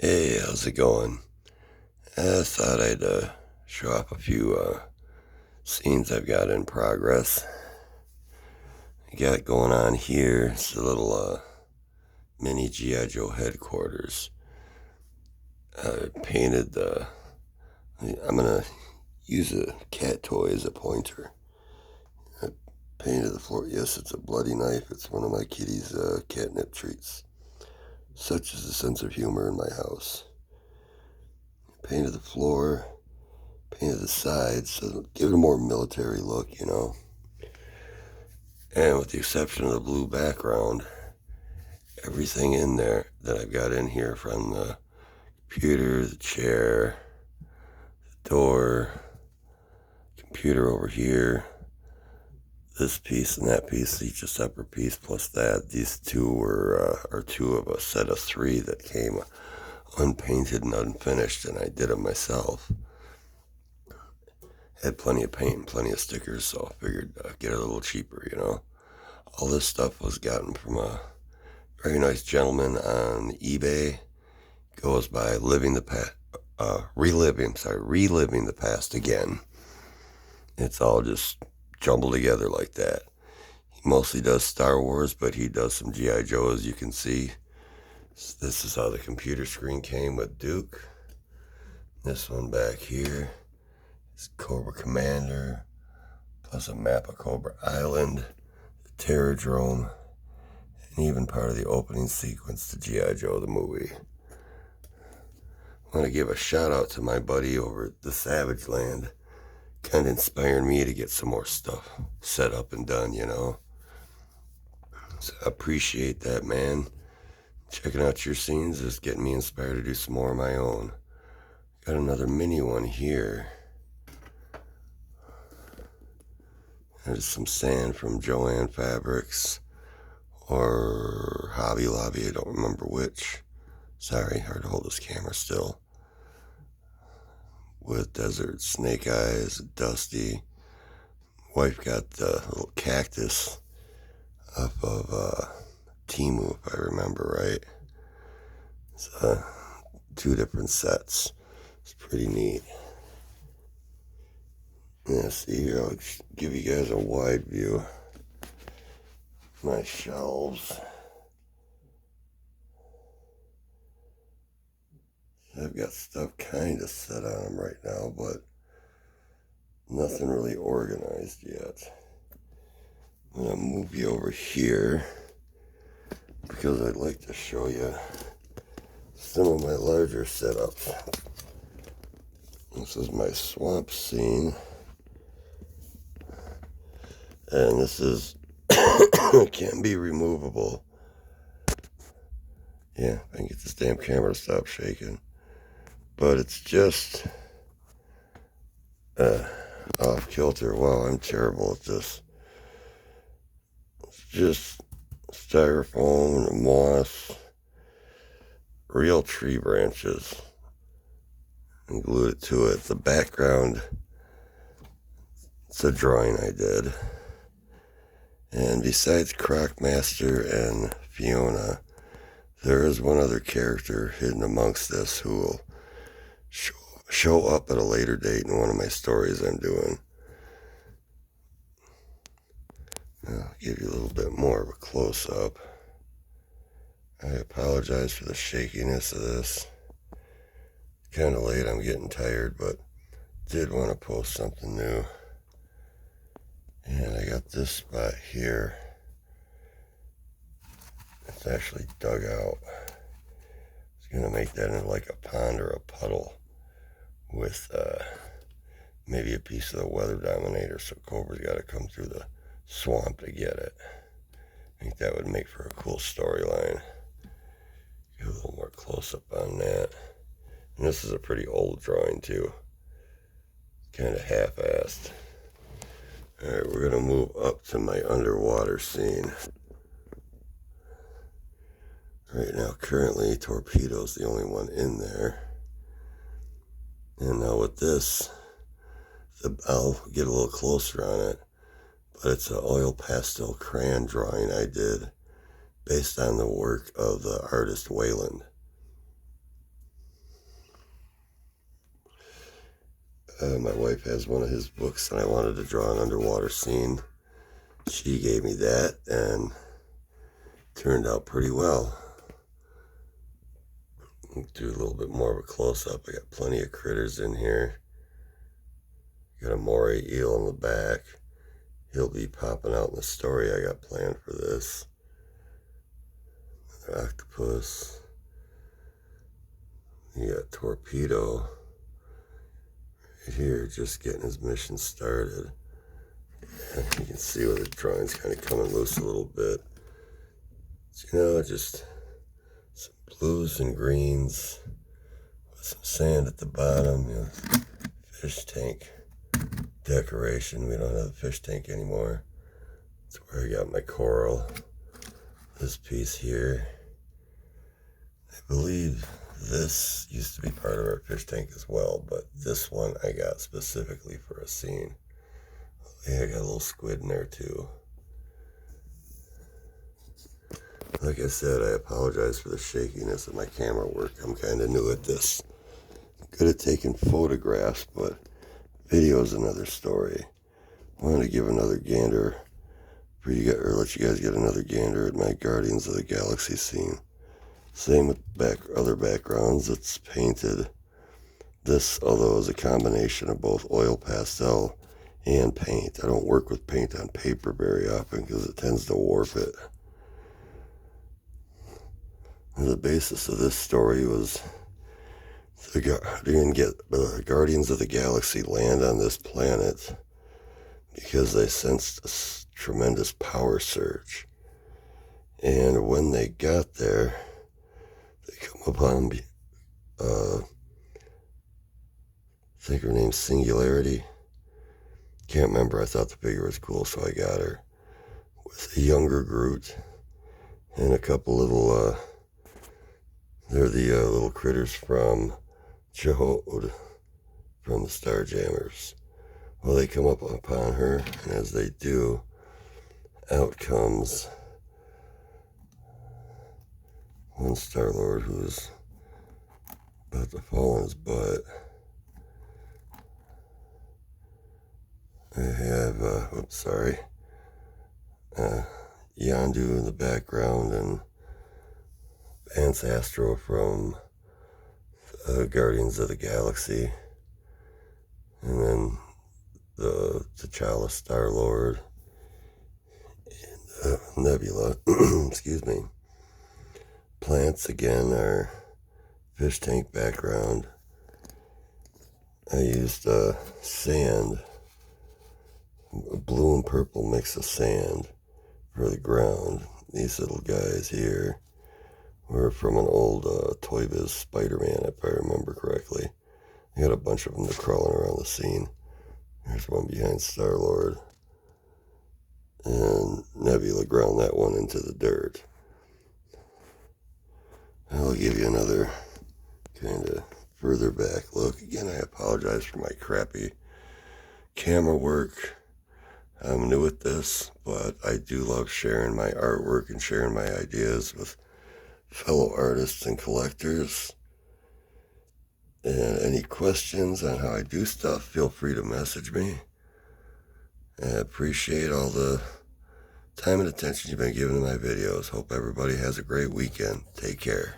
Hey, how's it going? I thought I'd show off a few scenes I've got in progress. I got going on here. It's a little mini G.I. Joe headquarters. I painted the. I'm gonna use a cat toy as a pointer. I painted the floor. Yes, it's a bloody knife. It's one of my kitty's catnip treats. Such is the sense of humor in my house. Painted the floor. Painted the sides, so give it a more military look. And with the exception of the blue background, everything in there that I've got in here, from the computer, the chair, the door, computer over here, this piece and that piece, each a separate piece, plus that. These two are two of a set of three that came unpainted and unfinished, and I did them myself. Had plenty of paint and plenty of stickers, so I figured get it a little cheaper. All this stuff was gotten from a very nice gentleman on eBay. Goes by reliving the past again. It's all just jumbled together like that. He mostly does Star Wars, but he does some G.I. Joe, as you can see. So this is how the computer screen came with Duke. This one back here is Cobra Commander, plus a map of Cobra Island, the Terrordrome, and even part of the opening sequence to G.I. Joe the movie. I want to give a shout out to my buddy over at the Savage Land. Kind of inspired me to get some more stuff set up and done. So I appreciate that, man. Checking out your scenes is getting me inspired to do some more of my own. Got another mini one here. There's some sand from Joann Fabrics or Hobby Lobby, I don't remember which. Sorry, hard to hold this camera still. With Desert Snake Eyes, Dusty. Wife got the little cactus off of Temu, if I remember right. It's two different sets. It's pretty neat. Yeah, see here, I'll give you guys a wide view. My shelves. I've got stuff kind of set on them right now, but nothing really organized yet. I'm going to move you over here because I'd like to show you some of my larger setups. This is my swamp scene. And this is can be removable. Yeah, I can get this damn camera to stop shaking. But it's just off kilter. Wow, I'm terrible at this. It's just styrofoam and moss, real tree branches, and glued it to it. The background, it's a drawing I did. And besides Crocmaster and Fiona, there is one other character hidden amongst this who will show up at a later date in one of my stories I'm doing. I'll give you a little bit more of a close-up. I apologize for the shakiness of this. Kind of late, I'm getting tired, but did want to post something new. And I got this spot here. It's actually dug out. It's going to make that into like a pond or a puddle with maybe a piece of the weather dominator, so Cobra's got to come through the swamp to get it. I think that would make for a cool storyline. Give a little more close-up on that. And this is a pretty old drawing too. Kind of half-assed. Alright, we're going to move up to my underwater scene. Right now, currently, Torpedo's the only one in there. And now with this, I'll get a little closer on it. But it's an oil pastel crayon drawing I did based on the work of the artist Wayland. My wife has one of his books, and I wanted to draw an underwater scene. She gave me that, and turned out pretty well. Do a little bit more of a close-up. I got plenty of critters in here. Got a moray eel in the back. He'll be popping out in the story I got planned for this. Another octopus. You got torpedo right here, just getting his mission started. And you can see where the drawing's kind of coming loose a little bit. Just some blues and greens with some sand at the bottom. Fish tank decoration. We don't have a fish tank anymore. That's where I got my coral. This piece here, I believe this used to be part of our fish tank as well, but this one I got specifically for a scene. Yeah, I got a little squid in there too. Like I said, I apologize for the shakiness of my camera work. I'm kind of new at this. Good at taking photographs, but video is another story. I wanted to give another gander for you guys, or let you guys get another gander at my Guardians of the Galaxy scene. Same with other backgrounds. It's painted. This, although, is a combination of both oil pastel and paint. I don't work with paint on paper very often because it tends to warp it. The basis of this story was the Guardians of the Galaxy land on this planet because they sensed a tremendous power surge. And when they got there, they come upon, I think her name's Singularity. Can't remember. I thought the figure was cool, so I got her. With a younger Groot and a couple little, they're the little critters from Jahod, from the Starjammers. Well, they come up upon her, and as they do, out comes one Star-Lord who's about to fall on his butt. I have, Yondu in the background, and Vance Astro from Guardians of the Galaxy, and then the T'Challa Star-Lord, and Nebula, excuse me. Plants, again, are fish tank background. I used sand, a blue and purple mix of sand for the ground. These little guys here were from an old Toy Biz Spider-Man, if I remember correctly. I got a bunch of them crawling around the scene. There's one behind Star-Lord. And Nebula ground that one into the dirt. I'll give you another kind of further back look. Again, I apologize for my crappy camera work. I'm new at this, but I do love sharing my artwork and sharing my ideas with fellow artists and collectors. And any questions on how I do stuff, feel free to message me. I appreciate all the time and attention you've been giving to my videos. Hope everybody has a great weekend. Take care.